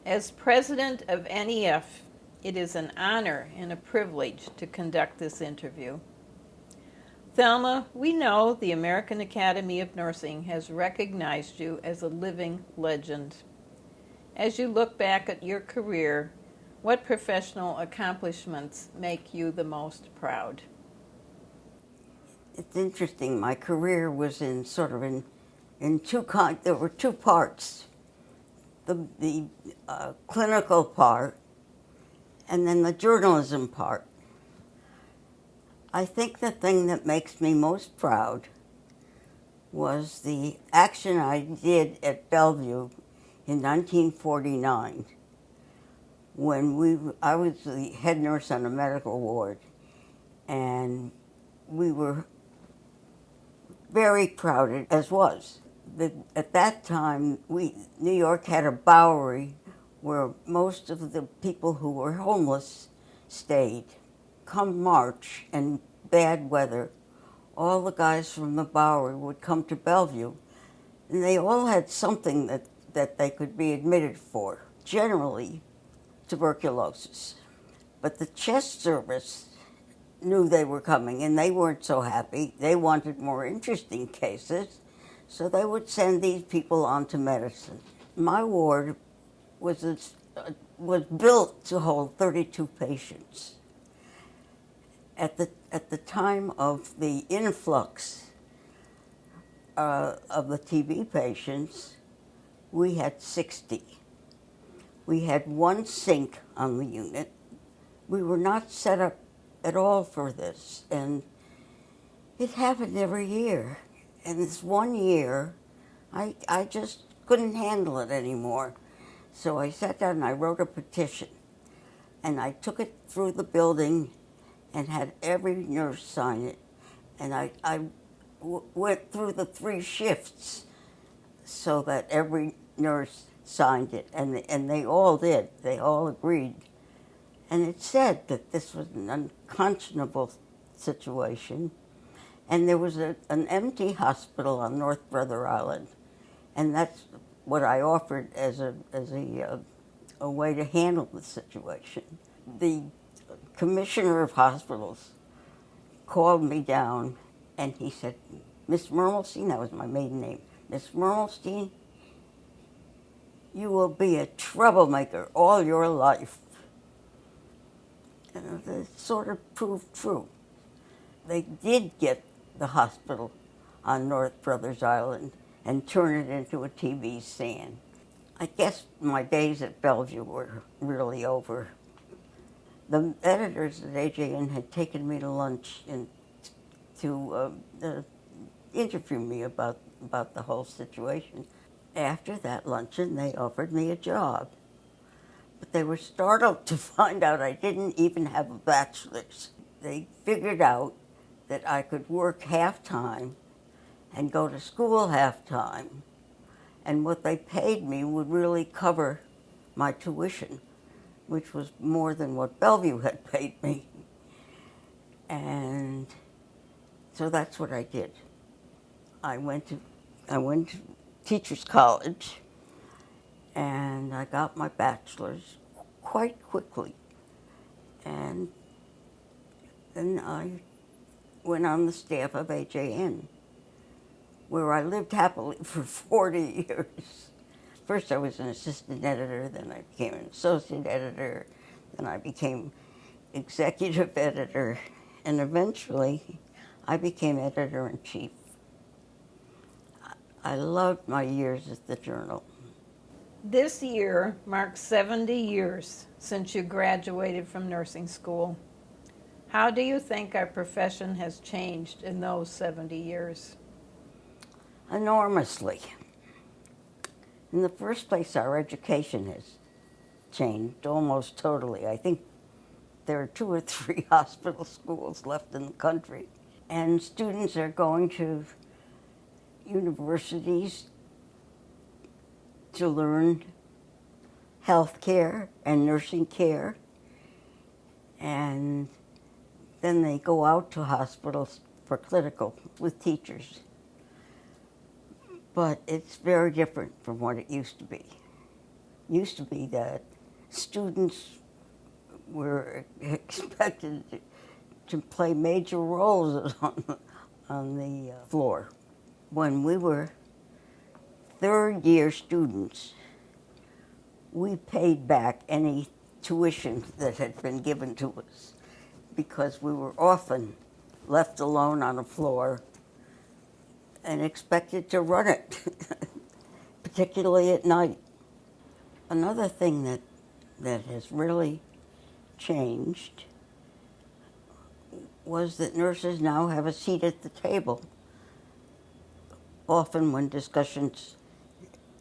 As president of NEF, it is an honor and a privilege to conduct this interview. Thelma, we know the American Academy of Nursing has recognized you as a living legend. As you look back at your career, what professional accomplishments make you the most proud? It's interesting. My career was in there were two parts: the clinical part, and then the journalism part. I think the thing that makes me most proud was the action I did at Bellevue in 1949 when I was the head nurse on a medical ward, and we were very crowded, as was. At that time, New York had a Bowery where most of the people who were homeless stayed. Come March and bad weather, all the guys from the Bowery would come to Bellevue, and they all had something that they could be admitted for, generally tuberculosis. But the chest service knew they were coming, and they weren't so happy. They wanted more interesting cases, so they would send these people on to medicine. My ward was built to hold 32 patients. At the time of the influx of the TB patients, we had 60. We had one sink on the unit. We were not set up at all for this, and it happened every year. And this one year, I just couldn't handle it anymore. So I sat down and I wrote a petition, and I took it through the building and had every nurse sign it. And I went through the 3 shifts so that every nurse signed it, and they all did. They all agreed. And it said that this was an unconscionable situation, and there was an empty hospital on North Brother Island, and that's what I offered as a way to handle the situation. The commissioner of hospitals called me down, and he said, "Miss Mermelstein," that was my maiden name, "Miss Mermelstein, you will be a troublemaker all your life." And it sort of proved true. They did get the hospital on North Brothers Island and turn it into a TB stand. I guess my days at Bellevue were really over. The editors at AJN had taken me to lunch to interview me about the whole situation. After that luncheon, they offered me a job. But they were startled to find out I didn't even have a bachelor's. They figured out that I could work half-time and go to school half-time, and what they paid me would really cover my tuition, which was more than what Bellevue had paid me. And so that's what I did. I went to Teachers College, and I got my bachelor's quite quickly. And then I went on the staff of AJN, where I lived happily for 40 years. First I was an assistant editor, then I became an associate editor, then I became executive editor, and eventually I became editor-in-chief. I loved my years at the Journal. This year marks 70 years since you graduated from nursing school. How do you think our profession has changed in those 70 years? Enormously. In the first place, our education has changed almost totally. I think there are 2 or 3 hospital schools left in the country. And students are going to universities to learn health care and nursing care. And then they go out to hospitals for clinical with teachers. But it's very different from what it used to be. Used to be that students were expected to play major roles on the floor. When we were third-year students, we paid back any tuition that had been given to us because we were often left alone on the floor and expected to run it, particularly at night. Another thing that has really changed was that nurses now have a seat at the table, often when discussions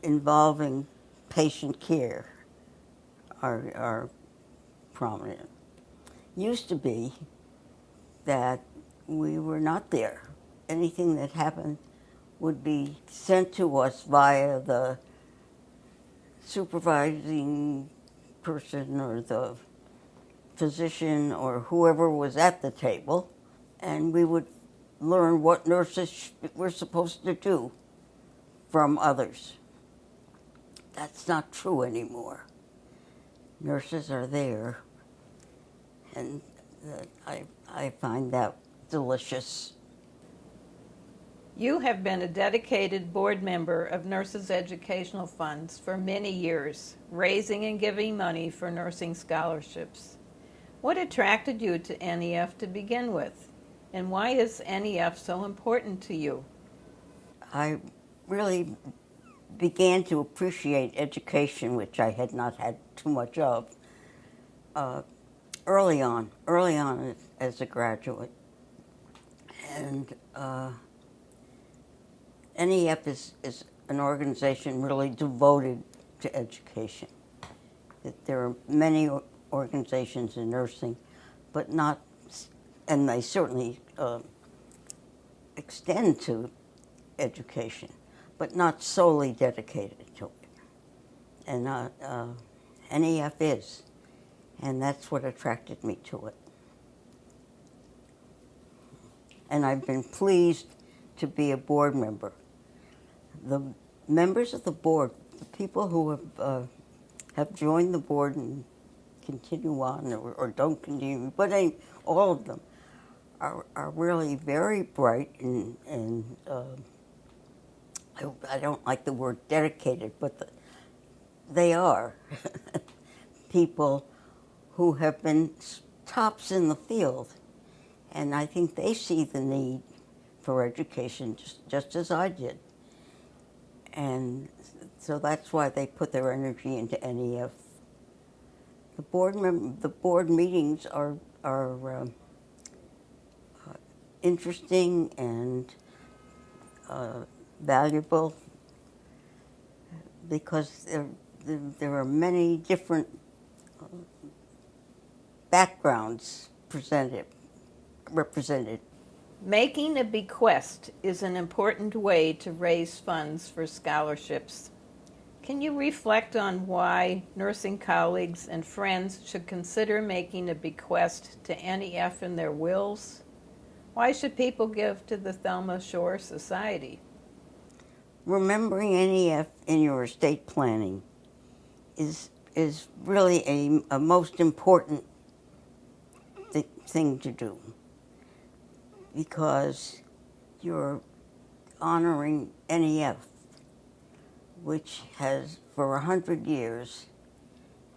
involving patient care are prominent. Used to be that we were not there. Anything that happened would be sent to us via the supervising person or the physician or whoever was at the table, and we would learn what nurses were supposed to do from others. That's not true anymore. Nurses are there, and I find that delicious. You have been a dedicated board member of Nurses Educational Funds for many years, raising and giving money for nursing scholarships. What attracted you to NEF to begin with? And why is NEF so important to you? I really began to appreciate education, which I had not had too much of, early on as a graduate. And NEF is an organization really devoted to education. There are many organizations in nursing, but not, and they certainly extend to education, but not solely dedicated to it. And NEF is, and that's what attracted me to it. And I've been pleased to be a board member. The members of the board, the people who have joined the board and continue on or don't continue, but all of them are really very bright and I don't like the word dedicated, but they are people who have been tops in the field, and I think they see the need for education just as I did. And so that's why they put their energy into NEF. The board meetings are interesting and valuable because there are many different backgrounds represented. Making a bequest is an important way to raise funds for scholarships. Can you reflect on why nursing colleagues and friends should consider making a bequest to NEF in their wills? Why should people give to the Thelma Schorr Society? Remembering NEF in your estate planning is really a most important thing to do, because you're honoring NEF, which has for 100 years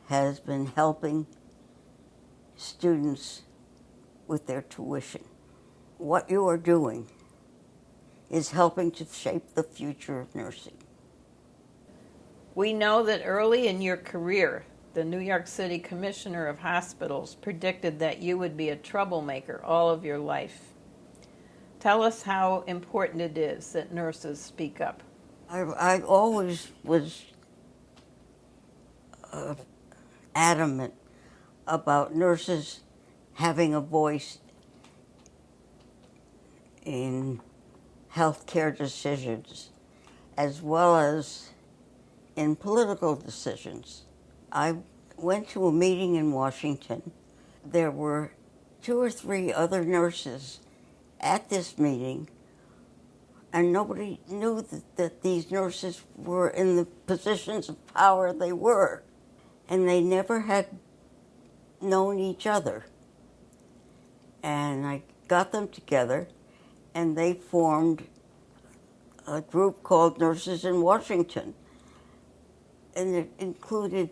has been helping students with their tuition. What you are doing is helping to shape the future of nursing. We know that early in your career, the New York City Commissioner of Hospitals predicted that you would be a troublemaker all of your life. Tell us how important it is that nurses speak up. I always was adamant about nurses having a voice in healthcare decisions as well as in political decisions. I went to a meeting in Washington. There were 2 or 3 other nurses at this meeting, and nobody knew that these nurses were in the positions of power they were. and they never had known each other. And I got them together, and they formed a group called Nurses in Washington. And it included,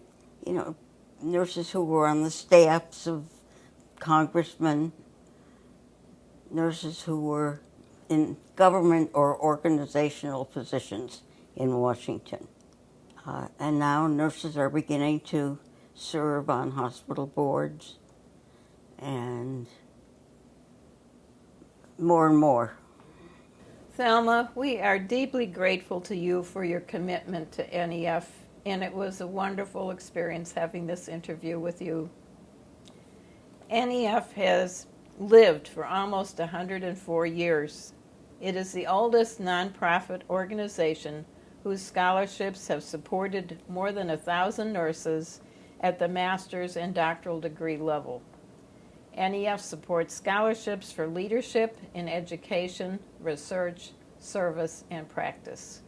nurses who were on the staffs of congressmen, nurses who were in government or organizational positions in Washington. And now nurses are beginning to serve on hospital boards and more. Thelma, we are deeply grateful to you for your commitment to NEF, and it was a wonderful experience having this interview with you. NEF has lived for almost 104 years. It is the oldest nonprofit organization whose scholarships have supported more than 1,000 nurses at the master's and doctoral degree level. NEF supports scholarships for leadership in education, research, service, and practice.